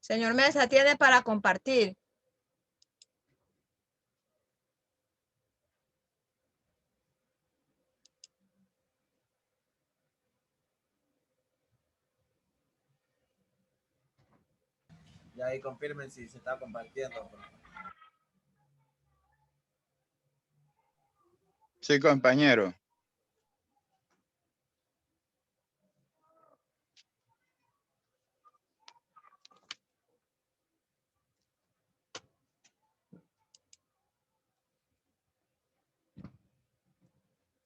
Señor Mesa, tiene para compartir. Ya ahí confirmen si se está compartiendo. Sí, compañero.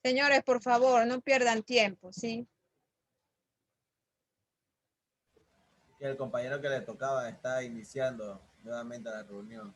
Señores, por favor, no pierdan tiempo, ¿sí? Que el compañero que le tocaba está iniciando nuevamente la reunión.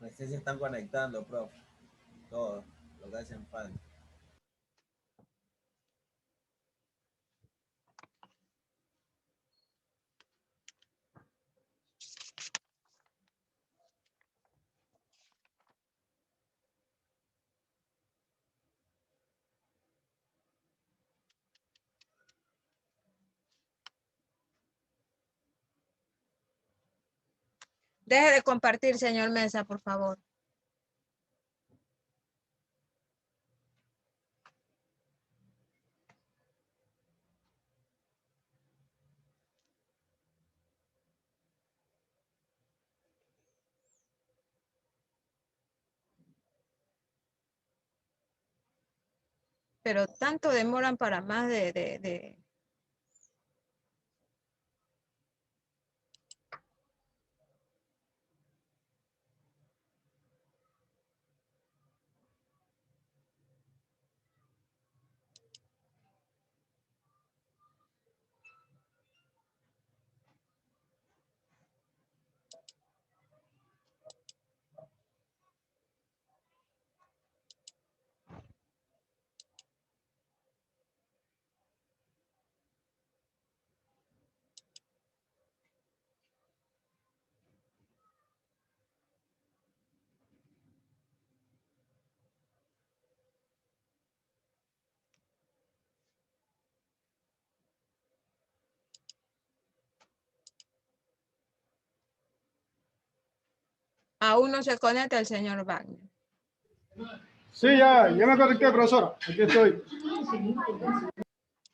Recién se están conectando, profe. Todo lo que hacen falta. Deje de compartir, señor Mesa, por favor. Pero tanto demoran para más de... Aún no se conecta el señor Wagner. Sí, ya me conecté, profesora. Aquí estoy.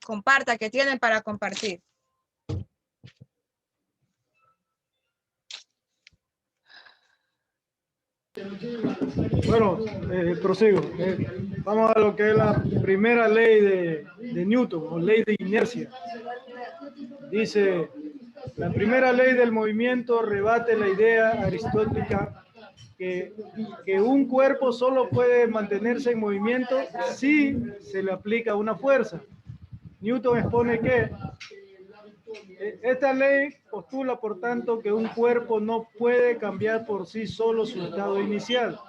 Comparta, que tienen para compartir. Bueno, prosigo. Vamos a lo que es la primera ley de Newton, o ley de inercia. Dice, la primera ley del movimiento rebate la idea aristotélica que un cuerpo solo puede mantenerse en movimiento si se le aplica una fuerza. Newton expone que esta ley postula, por tanto, que un cuerpo no puede cambiar por sí solo su estado inicial,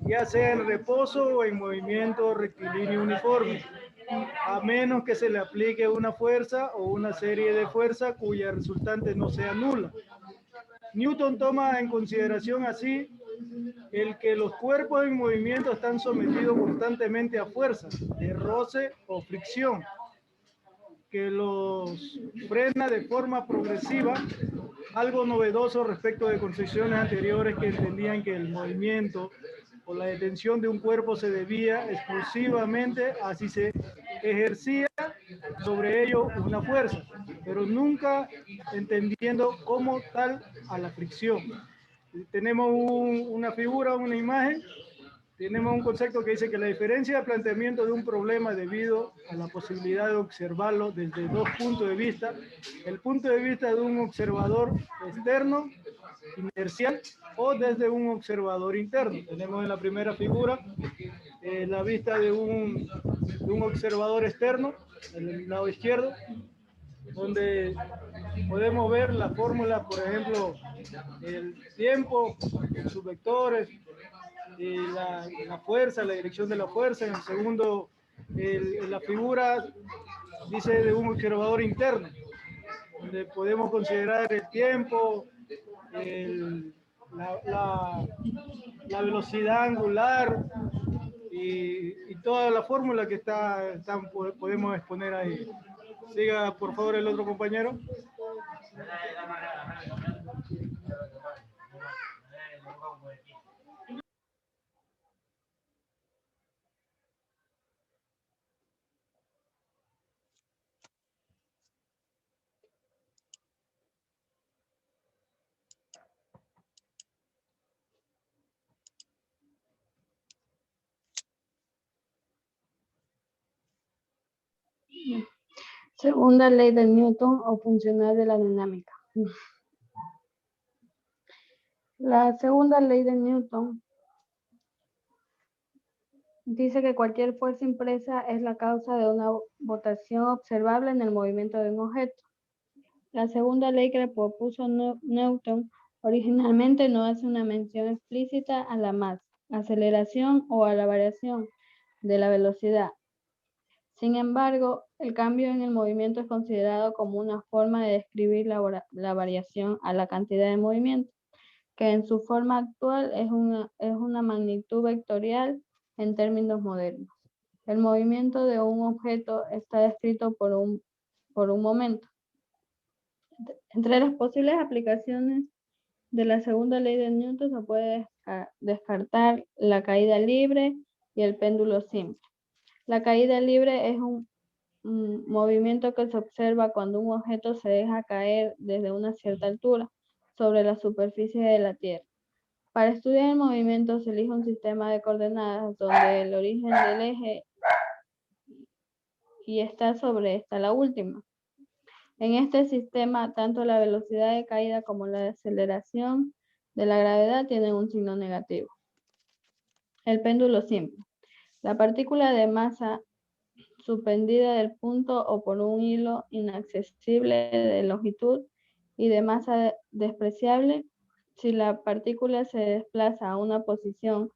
ya sea en reposo o en movimiento rectilíneo uniforme, a menos que se le aplique una fuerza o una serie de fuerzas cuya resultante no sea nula. Newton toma en consideración así el que los cuerpos en movimiento están sometidos constantemente a fuerzas de roce o fricción, que los frena de forma progresiva, algo novedoso respecto de concepciones anteriores que entendían que el movimiento o la detención de un cuerpo se debía exclusivamente a si se ejercía sobre ello una fuerza, pero nunca entendiendo como tal a la fricción. Tenemos una figura, una imagen tenemos un concepto que dice que la diferencia de planteamiento de un problema debido a la posibilidad de observarlo desde dos puntos de vista. El punto de vista de un observador externo, inercial, o desde un observador interno. Tenemos en la primera figura la vista de un observador externo, en el lado izquierdo, donde podemos ver la fórmula, por ejemplo, el tiempo, sus vectores, la fuerza, la dirección de la fuerza. En el segundo, la figura dice de un observador interno, donde podemos considerar el tiempo, la velocidad angular y toda la fórmula que podemos exponer ahí. Siga, por favor, el otro compañero. Segunda ley de Newton o funcional de la dinámica. La segunda ley de Newton dice que cualquier fuerza impresa es la causa de una rotación observable en el movimiento de un objeto. La segunda ley que le propuso Newton originalmente no hace una mención explícita a la masa, aceleración o a la variación de la velocidad. Sin embargo, el cambio en el movimiento es considerado como una forma de describir la variación a la cantidad de movimiento, que en su forma actual es una magnitud vectorial en términos modernos. El movimiento de un objeto está descrito por un momento. Entre las posibles aplicaciones de la segunda ley de Newton se puede descartar la caída libre y el péndulo simple. La caída libre es un movimiento que se observa cuando un objeto se deja caer desde una cierta altura sobre la superficie de la Tierra. Para estudiar el movimiento se elige un sistema de coordenadas donde el origen del eje y está la última. En este sistema, tanto la velocidad de caída como la aceleración de la gravedad tienen un signo negativo. El péndulo simple. La partícula de masa suspendida del punto o por un hilo inaccesible de longitud y de masa despreciable, si la partícula se desplaza a una posición,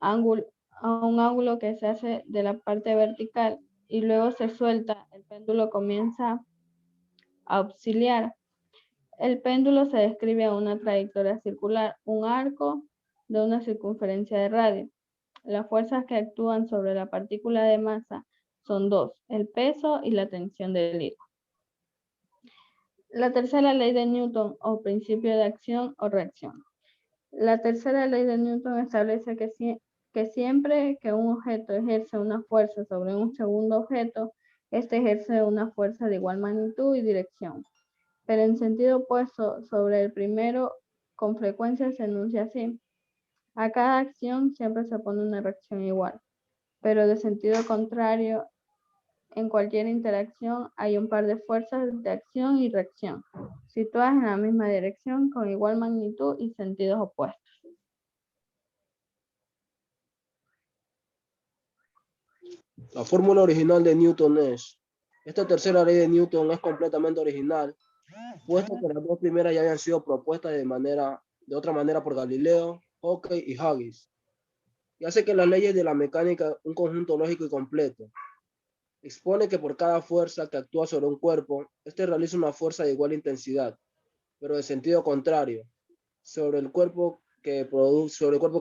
a un ángulo que se hace de la parte vertical y luego se suelta, el péndulo comienza a oscilar. El péndulo se describe a una trayectoria circular, un arco de una circunferencia de radio. Las fuerzas que actúan sobre la partícula de masa son dos, el peso y la tensión del hilo. La tercera ley de Newton o principio de acción o reacción. La tercera ley de Newton establece que siempre que un objeto ejerce una fuerza sobre un segundo objeto, este ejerce una fuerza de igual magnitud y dirección. Pero en sentido opuesto sobre el primero, con frecuencia se enuncia así. A cada acción siempre se opone una reacción igual, pero de sentido contrario, en cualquier interacción hay un par de fuerzas de acción y reacción, situadas en la misma dirección con igual magnitud y sentidos opuestos. La fórmula original de Newton es: esta tercera ley de Newton es completamente original, puesto que las dos primeras ya habían sido propuestas de otra manera por Galileo, Hooke y Huggins, y hace que las leyes de la mecánica un conjunto lógico y completo. Expone que por cada fuerza que actúa sobre un cuerpo, este realiza una fuerza de igual intensidad, pero de sentido contrario, sobre el cuerpo que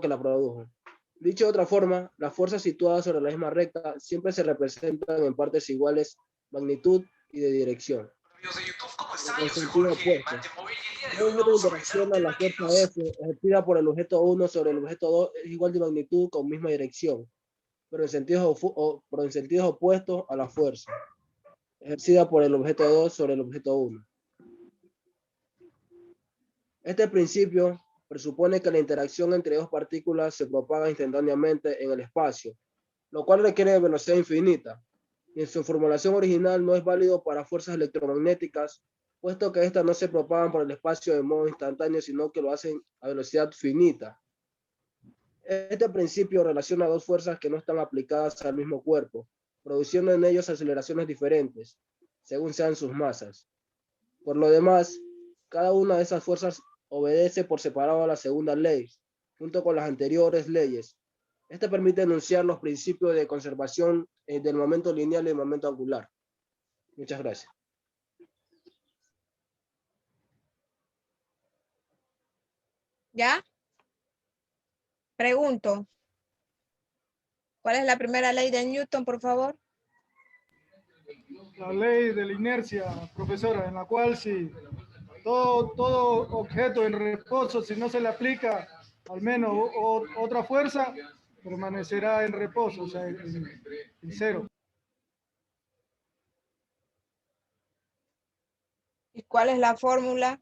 la produjo. Dicho de otra forma, las fuerzas situadas sobre la misma recta siempre se representan en partes iguales, magnitud y de dirección. En sentido opuesto. Un objeto interacciona la fuerza F ejercida por el objeto 1 sobre el objeto 2 es igual de magnitud con misma dirección, pero en sentidos opuestos a la fuerza ejercida por el objeto 2 sobre el objeto 1. Este principio presupone que la interacción entre dos partículas se propaga instantáneamente en el espacio, lo cual requiere velocidad infinita. Y en su formulación original no es válido para fuerzas electromagnéticas, puesto que éstas no se propagan por el espacio de modo instantáneo, sino que lo hacen a velocidad finita. Este principio relaciona dos fuerzas que no están aplicadas al mismo cuerpo, produciendo en ellos aceleraciones diferentes, según sean sus masas. Por lo demás, cada una de esas fuerzas obedece por separado a la segunda ley, junto con las anteriores leyes. Este permite enunciar los principios de conservación del momento lineal y del momento angular. Muchas gracias. ¿Ya? Pregunto. ¿Cuál es la primera ley de Newton, por favor? La ley de la inercia, profesora, en la cual si todo objeto en reposo, si no se le aplica al menos otra fuerza, permanecerá en reposo, o sea, en cero. ¿Y cuál es la fórmula?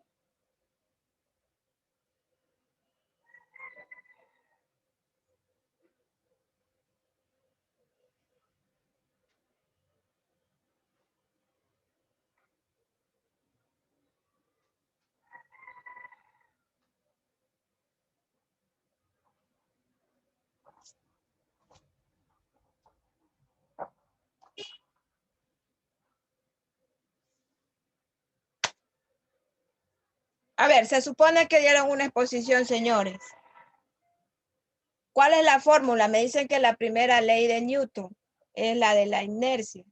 A ver, se supone que dieron una exposición, señores. ¿Cuál es la fórmula? Me dicen que la primera ley de Newton es la de la inercia.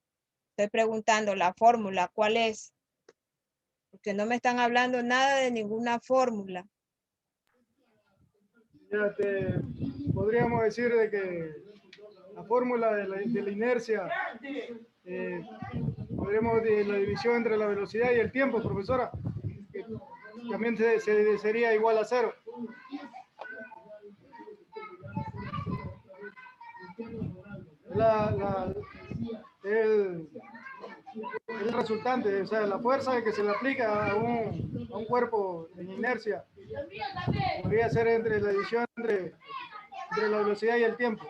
Estoy preguntando la fórmula, ¿cuál es? Porque no me están hablando nada de ninguna fórmula. Ya podríamos decir de que la fórmula de la inercia, podríamos de la división entre la velocidad y el tiempo, profesora, que también sería igual a cero. El resultante, o sea, la fuerza que se le aplica a un cuerpo en inercia podría ser entre la división entre la velocidad y el tiempo.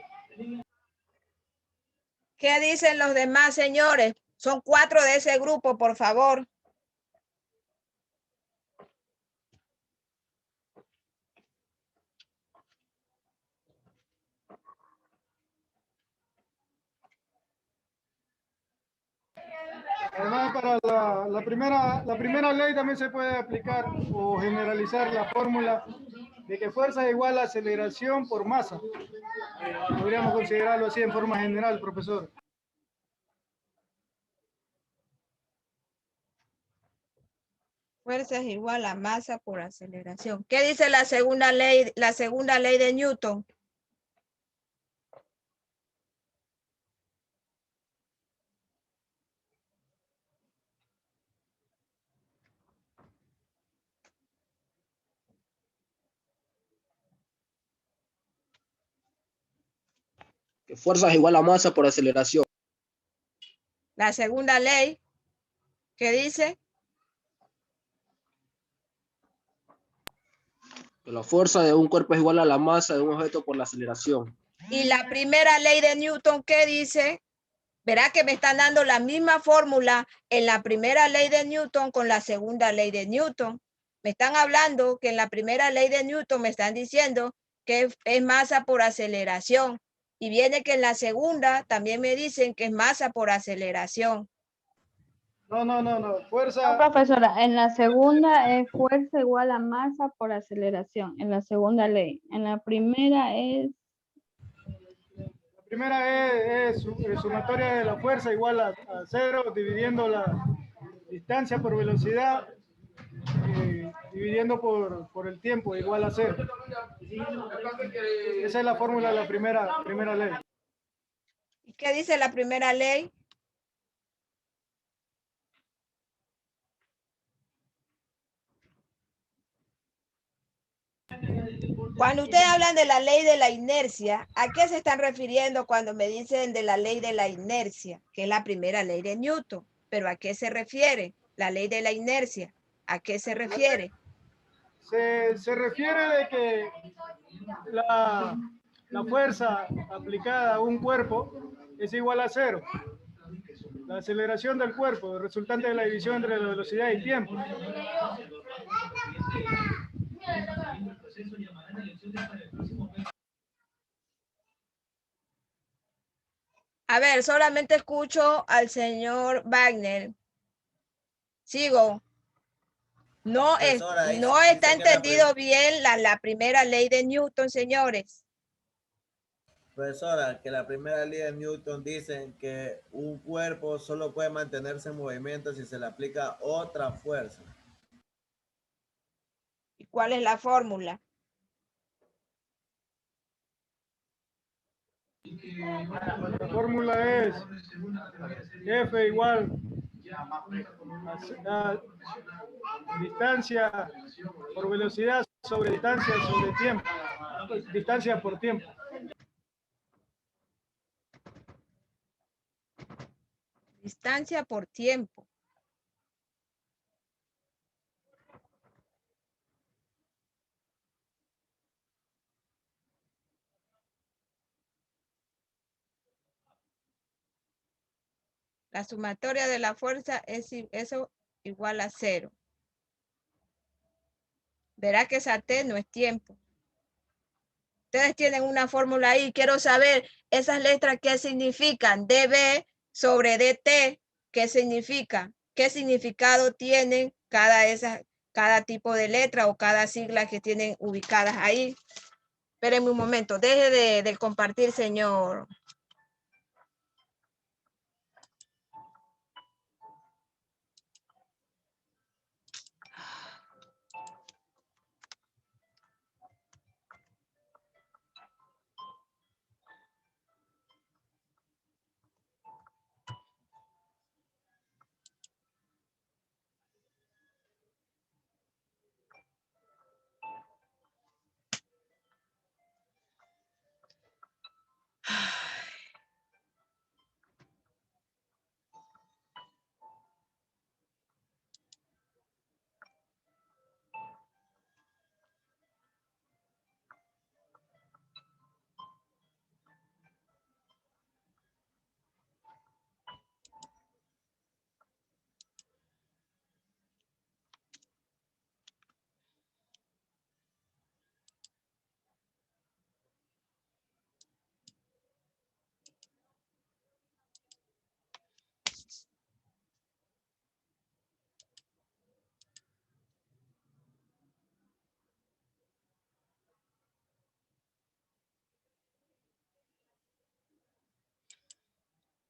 ¿Qué dicen los demás, señores? Son 4 de ese grupo, por favor. Además, para la primera ley también se puede aplicar o generalizar la fórmula de que fuerza es igual a aceleración por masa. Podríamos considerarlo así en forma general, profesor. Fuerza es igual a masa por aceleración. ¿Qué dice la segunda ley de Newton? Que fuerza es igual a masa por aceleración. La segunda ley, ¿qué dice? Que la fuerza de un cuerpo es igual a la masa de un objeto por la aceleración. Y la primera ley de Newton, ¿qué dice? Verá que me están dando la misma fórmula en la primera ley de Newton con la segunda ley de Newton. Me están hablando que en la primera ley de Newton me están diciendo que es masa por aceleración. Y viene que en la segunda también me dicen que es masa por aceleración. No. Fuerza. No, profesora, en la segunda es fuerza igual a masa por aceleración, en la segunda ley. En la primera es... La primera es sumatoria de la fuerza igual a cero, dividiendo la distancia por velocidad, dividiendo por el tiempo, igual a cero. Esa es la fórmula de la primera ley. ¿Y qué dice la primera ley? Cuando ustedes hablan de la ley de la inercia, ¿a qué se están refiriendo cuando me dicen de la ley de la inercia? Que es la primera ley de Newton. ¿Pero a qué se refiere la ley de la inercia? ¿A qué se refiere? Se refiere de que la fuerza aplicada a un cuerpo es igual a cero. La aceleración del cuerpo, resultante de la división entre la velocidad y tiempo. A ver, solamente escucho al señor Wagner. Sigo. No, Profesora, no dice está que entendido bien la primera ley de Newton, señores. profesora, que la primera ley de Newton dice que un cuerpo solo puede mantenerse en movimiento si se le aplica otra fuerza. ¿Y cuál es la fórmula? La fórmula es F igual a distancia por velocidad sobre tiempo. Distancia por tiempo. Distancia por tiempo. La sumatoria de la fuerza es eso igual a 0. Verá que esa T no es tiempo. Ustedes tienen una fórmula ahí. Quiero saber esas letras qué significan. dB sobre dt, ¿qué significa? ¿Qué significado tienen cada tipo de letra o cada sigla que tienen ubicadas ahí? Espérenme un momento. Deje de compartir, señor.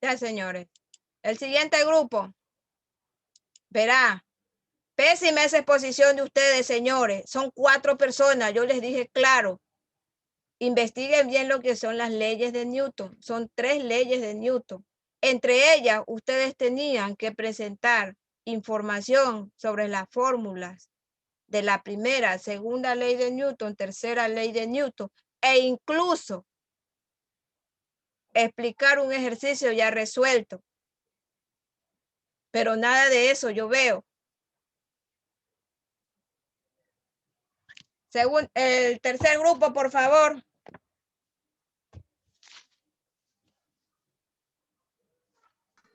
Ya, señores. El siguiente grupo. Verá. Pésima esa exposición de ustedes, señores. Son 4 personas. Yo les dije claro. Investiguen bien lo que son las leyes de Newton. Son 3 leyes de Newton. Entre ellas, ustedes tenían que presentar información sobre las fórmulas de la primera, segunda ley de Newton, tercera ley de Newton, e incluso explicar un ejercicio ya resuelto. Pero nada de eso yo veo. Según el tercer grupo, por favor.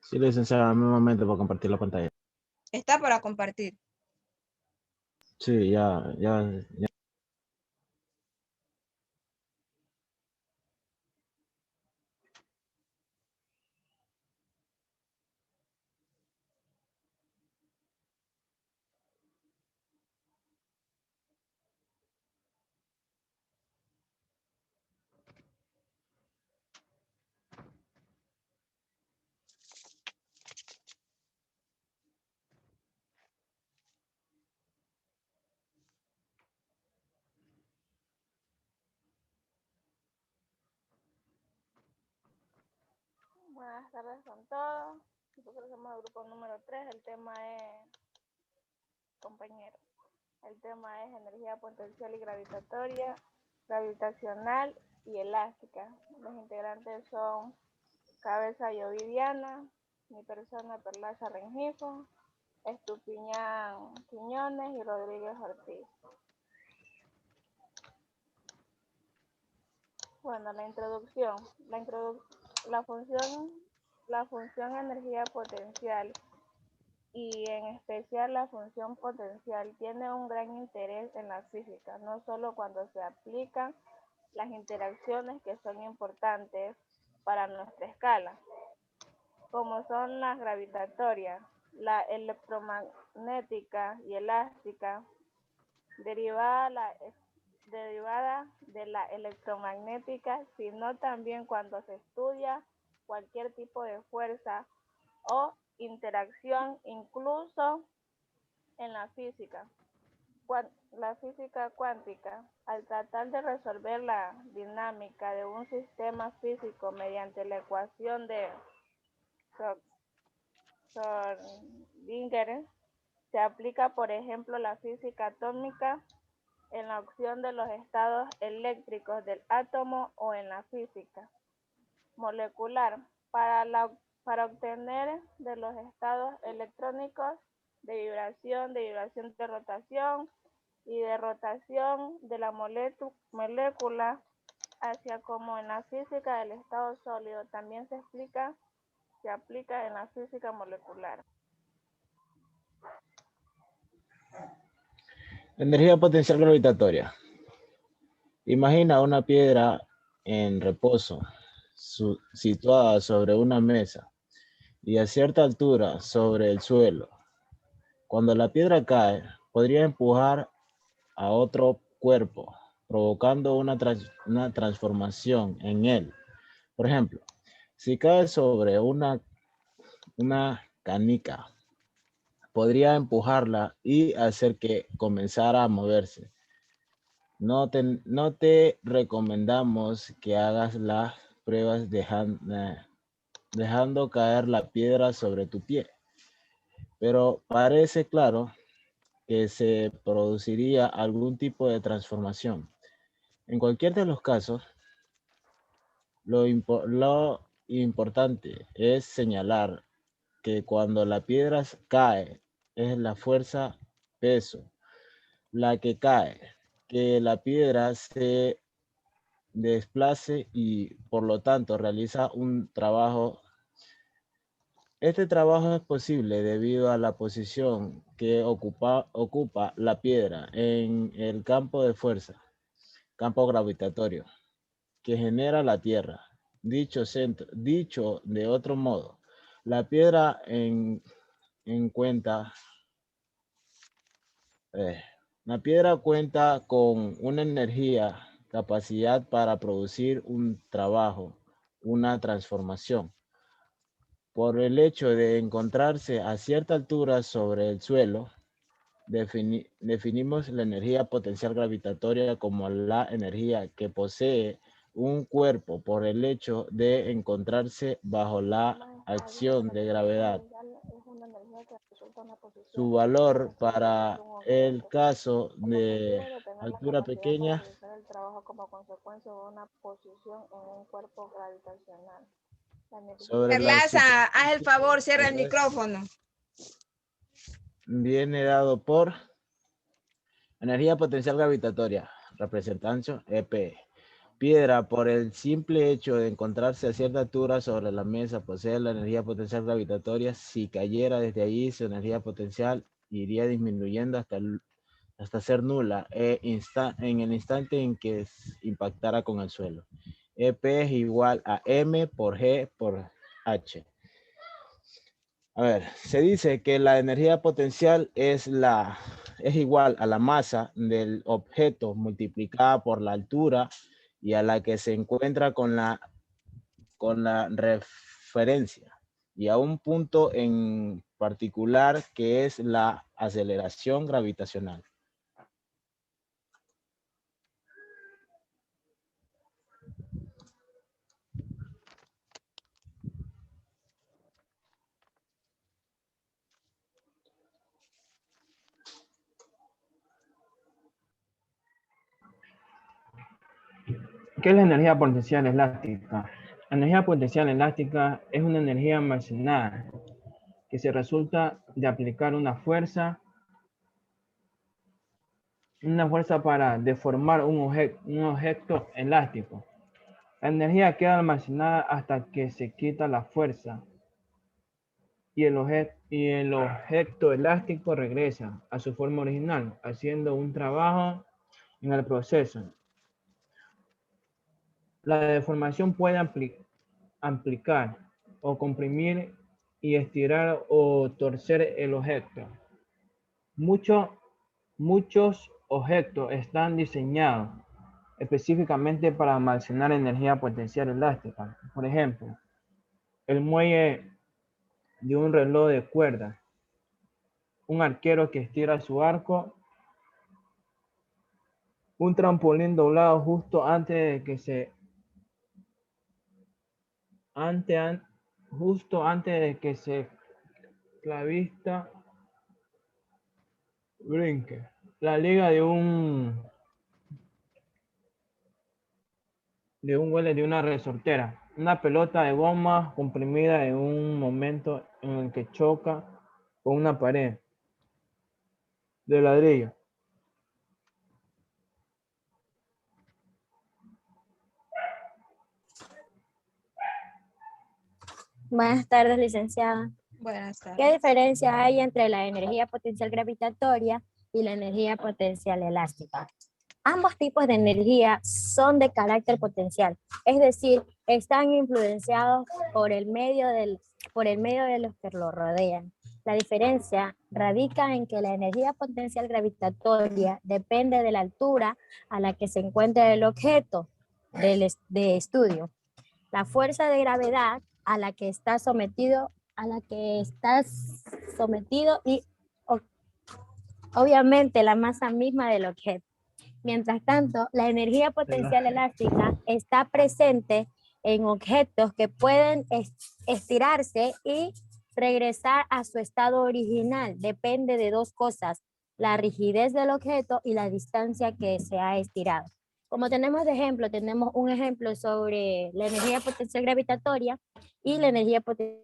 Sí, licenciada, un momento para compartir la pantalla. Está para compartir. Sí, ya. Buenas tardes con todos. Nosotros somos el grupo número 3. El tema es, compañeros, el tema es energía potencial y gravitacional y elástica. Los integrantes son Cabeza Llovidiana, mi persona Perlaza Rengifo, Estupiñán Quiñones y Rodríguez Ortiz. Bueno, la introducción. La función energía potencial y en especial la función potencial tiene un gran interés en la física, no solo cuando se aplican las interacciones que son importantes para nuestra escala, como son las gravitatorias, la electromagnética y elástica, derivada de la electromagnética, sino también cuando se estudia cualquier tipo de fuerza o interacción, incluso en la física cuántica. Al tratar de resolver la dinámica de un sistema físico mediante la ecuación de Schrödinger, se aplica, por ejemplo, la física atómica en la opción de los estados eléctricos del átomo o en la física molecular para obtener de los estados electrónicos de vibración de rotación y de rotación de la molécula, hacia como en la física del estado sólido también se aplica en la física molecular. Energía potencial gravitatoria. Imagina una piedra en reposo, situada sobre una mesa y a cierta altura sobre el suelo. Cuando la piedra cae, podría empujar a otro cuerpo, provocando una transformación en él. Por ejemplo, si cae sobre una canica, podría empujarla y hacer que comenzara a moverse. No te recomendamos que hagas las pruebas dejando caer la piedra sobre tu pie, pero parece claro que se produciría algún tipo de transformación. En cualquier de los casos, lo importante es señalar que cuando la piedra cae, es la fuerza peso la que cae, que la piedra se desplace y por lo tanto realiza un trabajo. Este trabajo es posible debido a la posición que ocupa la piedra en el campo de fuerza, campo gravitatorio, que genera la Tierra. Dicho de otro modo, la piedra la piedra cuenta con una capacidad para producir un trabajo, una transformación. Por el hecho de encontrarse a cierta altura sobre el suelo, definimos la energía potencial gravitatoria como la energía que posee un cuerpo por el hecho de encontrarse bajo la acción de gravedad. Su valor para el caso de altura pequeña el trabajo como consecuencia de una posición en un cuerpo gravitacional. Perlaza, haz el favor, cierra el micrófono. Viene dado por energía potencial gravitatoria, representación EP. Piedra, por el simple hecho de encontrarse a cierta altura sobre la mesa, posee la energía potencial gravitatoria. Si cayera desde allí, su energía potencial iría disminuyendo hasta ser nula en el instante en que impactara con el suelo. EP es igual a M por G por H. A ver, se dice que la energía potencial es igual a la masa del objeto multiplicada por la altura y a la que se encuentra con la referencia y a un punto en particular que es la aceleración gravitacional. ¿Qué es la energía potencial elástica? La energía potencial elástica es una energía almacenada que se resulta de aplicar una fuerza para deformar un objeto elástico. La energía queda almacenada hasta que se quita la fuerza y el objeto elástico regresa a su forma original, haciendo un trabajo en el proceso. La deformación puede ampliar o comprimir y estirar o torcer el objeto. Muchos objetos están diseñados específicamente para almacenar energía potencial elástica. Por ejemplo, el muelle de un reloj de cuerda, un arquero que estira su arco, un trampolín doblado justo antes de que clavista brinque. La liga de un huele de una resortera. Una pelota de goma comprimida en un momento en el que choca con una pared de ladrillo. Buenas tardes, licenciada. Buenas tardes. ¿Qué diferencia hay entre la energía potencial gravitatoria y la energía potencial elástica? Ambos tipos de energía son de carácter potencial, es decir, están influenciados por el medio de los que lo rodean. La diferencia radica en que la energía potencial gravitatoria depende de la altura a la que se encuentra el objeto de estudio. La fuerza de gravedad a la que estás sometido y obviamente la masa misma del objeto. Mientras tanto, la energía potencial elástica está presente en objetos que pueden estirarse y regresar a su estado original. Depende de dos cosas, la rigidez del objeto y la distancia que se ha estirado. Como tenemos un ejemplo sobre la energía potencial gravitatoria y la energía potencial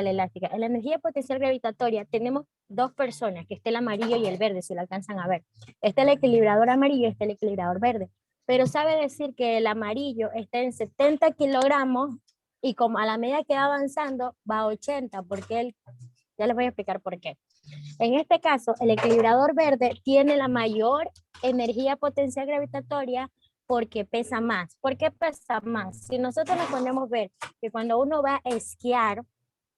elástica. En la energía potencial gravitatoria tenemos dos personas, que está el amarillo y el verde, si lo alcanzan a ver. Está el equilibrador amarillo y está el equilibrador verde. Pero sabe decir que el amarillo está en 70 kilogramos y como a la medida que va avanzando va a 80, porque ya les voy a explicar por qué. En este caso, el equilibrador verde tiene la mayor energía potencial gravitatoria porque pesa más. ¿Por qué pesa más? Si nosotros nos podemos ver que cuando uno va a esquiar,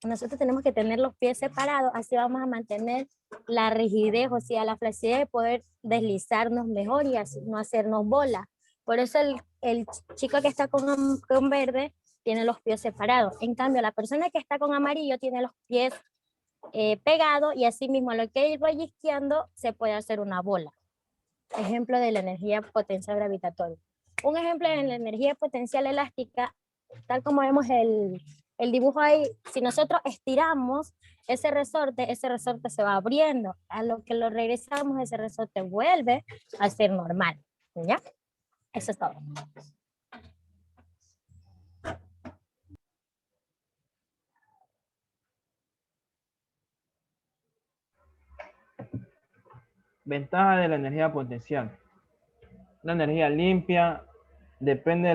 nosotros tenemos que tener los pies separados, así vamos a mantener la rigidez, o sea, la flexibilidad de poder deslizarnos mejor y así no hacernos bola. Por eso el chico que está con verde tiene los pies separados. En cambio, la persona que está con amarillo tiene los pies pegados y así mismo lo que él vaya esquiando se puede hacer una bola. Ejemplo de la energía potencial gravitatoria. Un ejemplo de la energía potencial elástica, tal como vemos el dibujo ahí, si nosotros estiramos ese resorte se va abriendo. A lo que lo regresamos, ese resorte vuelve a ser normal. ¿Ya? Eso es todo. Ventaja de la energía potencial. La energía limpia depende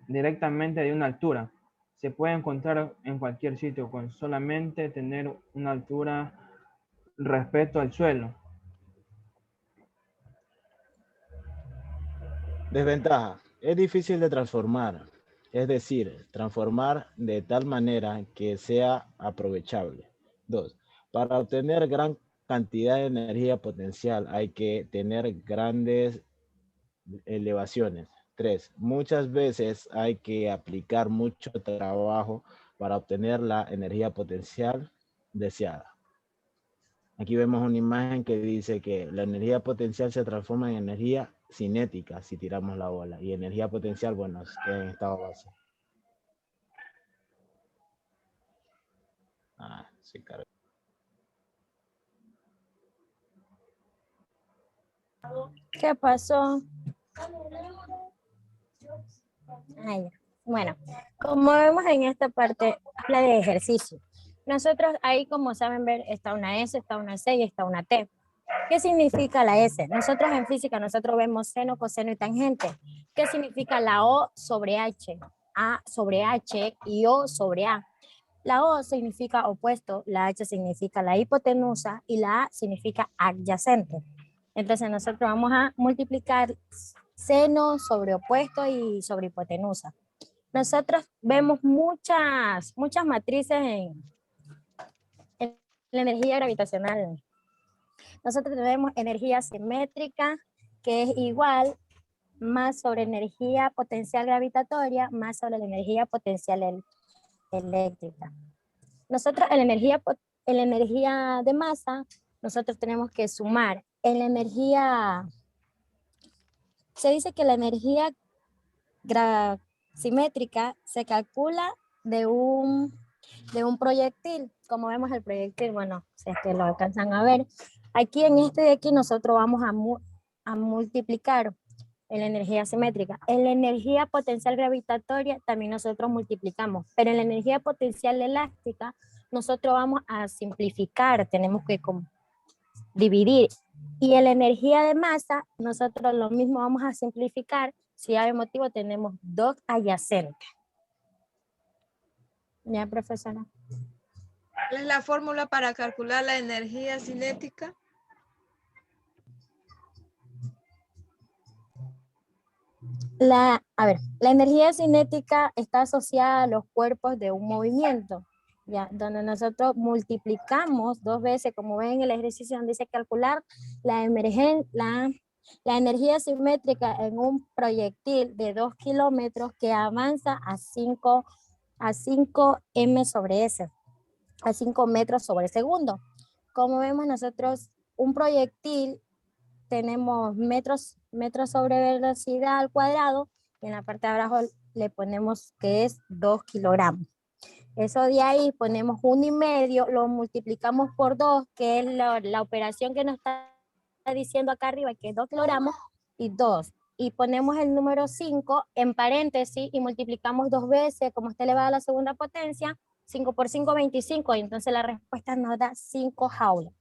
directamente de una altura. Se puede encontrar en cualquier sitio con solamente tener una altura respecto al suelo. Desventaja. Es difícil de transformar. Es decir, transformar de tal manera que sea aprovechable. 2. Para obtener gran cantidad de energía potencial hay que tener grandes elevaciones. 3. Muchas veces hay que aplicar mucho trabajo para obtener la energía potencial deseada. Aquí vemos una imagen que dice que la energía potencial se transforma en energía cinética si tiramos la bola y energía potencial, bueno, queda en estado base. Sí, claro. ¿Qué pasó? Bueno, como vemos en esta parte, habla de ejercicio. Nosotros ahí, como saben ver, está una S, está una C y está una T. ¿Qué significa la S? Nosotros en física, nosotros vemos seno, coseno y tangente. ¿Qué significa la O sobre H? A sobre H y O sobre A. La O significa opuesto, la H significa la hipotenusa y la A significa adyacente. Entonces nosotros vamos a multiplicar seno sobre opuesto y sobre hipotenusa. Nosotros vemos muchas matrices en la energía gravitacional. Nosotros tenemos energía simétrica, que es igual más sobre energía potencial gravitatoria, más sobre la energía potencial eléctrica. Nosotros en la energía de masa, nosotros tenemos que sumar. En la energía, se dice que la energía simétrica se calcula de un proyectil. Como vemos el proyectil, bueno, si es que lo alcanzan a ver, aquí en este de aquí nosotros vamos a multiplicar en la energía simétrica. En la energía potencial gravitatoria también nosotros multiplicamos, pero en la energía potencial elástica nosotros vamos a simplificar, tenemos que dividir. Y en la energía de masa nosotros lo mismo vamos a simplificar. Si hay motivo tenemos dos adyacentes. ¿Ya, profesora? ¿Cuál es la fórmula para calcular la energía cinética? La energía cinética está asociada a los cuerpos de un movimiento, ¿ya? Donde nosotros multiplicamos dos veces, como ven en el ejercicio donde dice calcular la energía simétrica en un proyectil de 2 kilómetros que avanza a 5 m sobre s, a 5 metros sobre segundo. Como vemos nosotros, un proyectil tenemos metros sobre velocidad al cuadrado, y en la parte de abajo le ponemos que es 2 kilogramos. Eso de ahí ponemos 1,5, lo multiplicamos por 2, que es la operación que nos está diciendo acá arriba, que es 2 kilogramos y 2. Y ponemos el número 5 en paréntesis y multiplicamos 2 veces, como está elevado a la segunda potencia, 5 por 5, 25, y entonces la respuesta nos da 5 joules.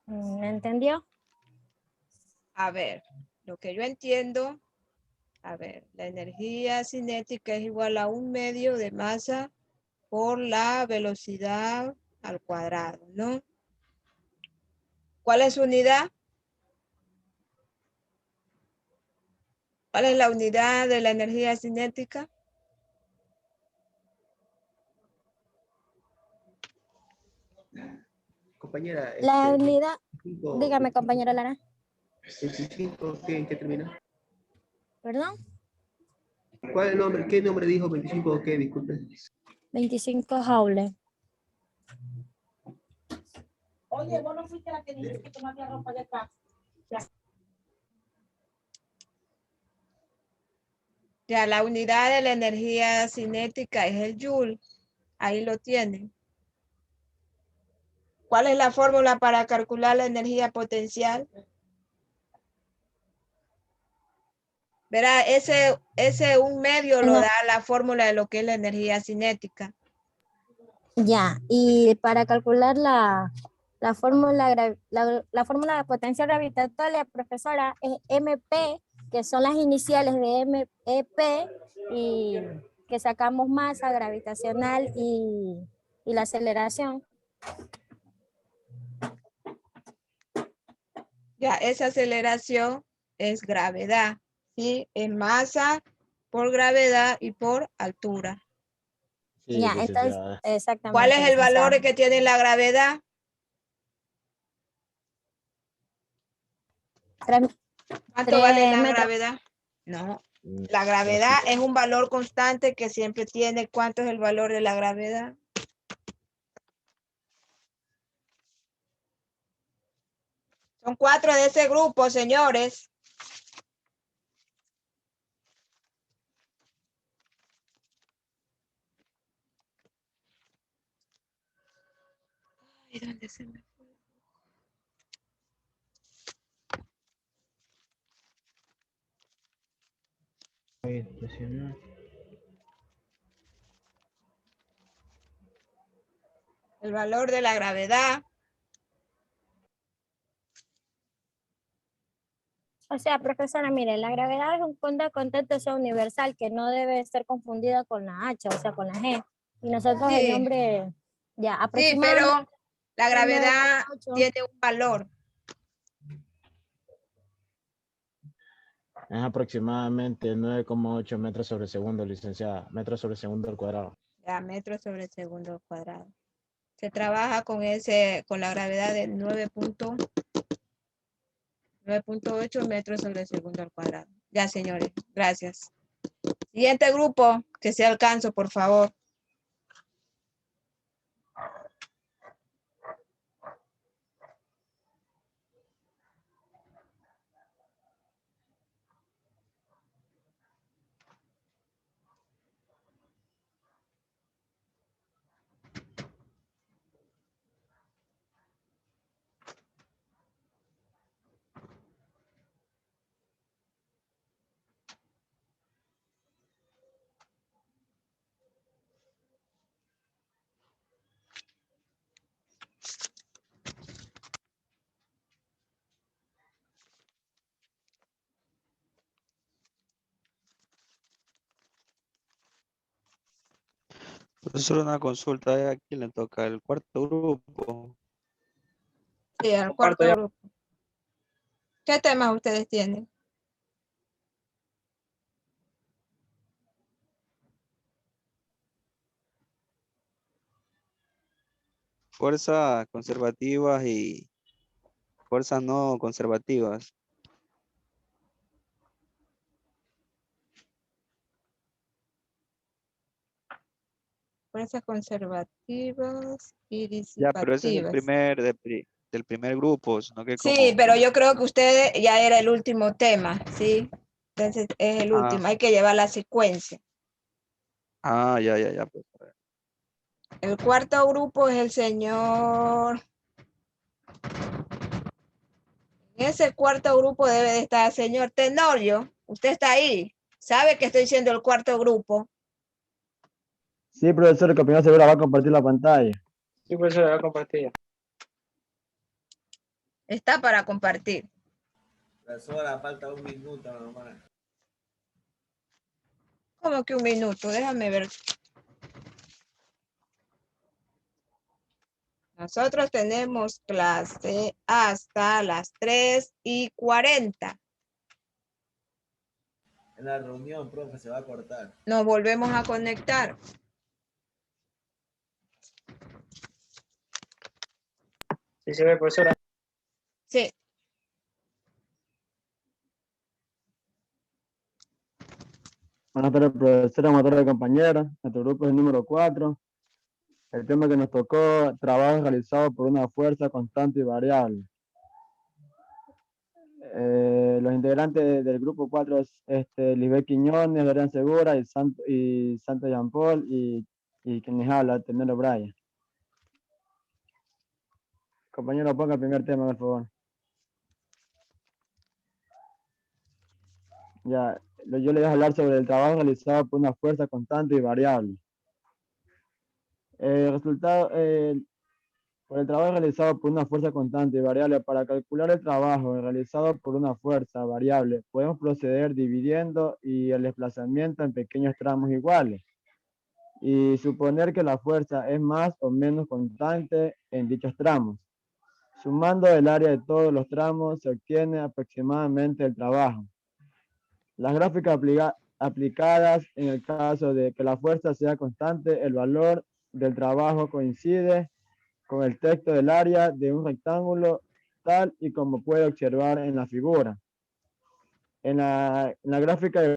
¿Me entendió? A ver, lo que yo entiendo, a ver, la energía cinética es igual a 1/2 de masa por la velocidad al cuadrado, ¿no? ¿Cuál es su unidad? ¿Cuál es la unidad de la energía cinética? Compañera, La unidad, 25, dígame compañera Lara. 25, ¿en qué termina? ¿Perdón? ¿Cuál es el nombre? ¿Qué nombre dijo 25 o qué? Disculpe. 25 joules. Oye, vos no fuiste la que dijiste que no había ropa de acá. Ya, la unidad de la energía cinética es el joule. Ahí lo tienen. ¿Cuál es la fórmula para calcular la energía potencial? Verá, ese 1/2 lo da la fórmula de lo que es la energía cinética. Ya, y para calcular la fórmula de potencial gravitatoria, profesora, es MP, que son las iniciales de MEP, y que sacamos masa gravitacional y la aceleración. Ya, esa aceleración es gravedad, ¿sí? Es masa por gravedad y por altura. Sí, Ya, entonces, licenciada. exactamente. ¿Cuál es el licenciada. valor que tiene la gravedad? ¿Cuánto vale 3 la metros. gravedad? No, la gravedad es un valor constante que siempre tiene. ¿Cuánto es el valor de la gravedad? Son 4 de ese grupo, señores. Ay, ¿dónde se me fue? El valor de la gravedad. O sea, profesora, mire, la gravedad es un punto de contacto universal que no debe ser confundida con la H, o sea, con la G. Y nosotros el Sí, nombre, ya, sí, aproximadamente pero la gravedad 9,8. tiene un valor. Es aproximadamente 9,8 metros sobre segundo, licenciada. Metros sobre segundo al cuadrado. Ya, metros sobre segundo al cuadrado. Se trabaja con la gravedad de 9.8 metros sobre segundo al cuadrado. Ya, señores, gracias. Siguiente grupo, que se alcanzo, por favor. Profesor, una consulta, ¿a quién le toca? ¿El cuarto grupo? Sí, al cuarto grupo. ¿Qué temas ustedes tienen? Fuerzas conservativas y fuerzas no conservativas. Fuerzas conservativas y Ya, pero ese es el disipativas. del primer grupo, sino que Sí, como... pero yo creo que usted ya era el último tema, ¿sí? Entonces es el último, hay que llevar la secuencia. Ya. Pues, El cuarto grupo es el señor. En ese cuarto grupo debe de estar el señor Tenorio. Usted está ahí. ¿Sabe que estoy diciendo el cuarto grupo? Sí, profesor, que opinión segura va a compartir la pantalla. Sí, profesor, va a compartir. Está para compartir. Profesora, falta un minuto nomás. ¿Cómo que un minuto? Déjame ver. Nosotros tenemos clase hasta las 3:40. En la reunión, profe, se va a cortar. Nos volvemos a conectar. Sí, se ve, profesora. Sí. Buenas tardes, profesora, buenas tardes, compañeros. Nuestro grupo es el número 4. El tema que nos tocó, trabajo realizado por una fuerza constante y variable. Los integrantes del grupo 4 es Lisbeth Quiñones, Dorian Segura y Santo Jean Paul y quien les habla, Tenero Brian. Compañero, ponga el primer tema, por favor. Ya, yo le voy a hablar sobre el trabajo realizado por una fuerza constante y variable. Por el trabajo realizado por una fuerza constante y variable, para calcular el trabajo realizado por una fuerza variable, podemos proceder dividiendo y el desplazamiento en pequeños tramos iguales y suponer que la fuerza es más o menos constante en dichos tramos. Sumando el área de todos los tramos se obtiene aproximadamente el trabajo. Las gráficas aplicadas en el caso de que la fuerza sea constante, el valor del trabajo coincide con el texto del área de un rectángulo, tal y como puede observar en la figura. En la gráfica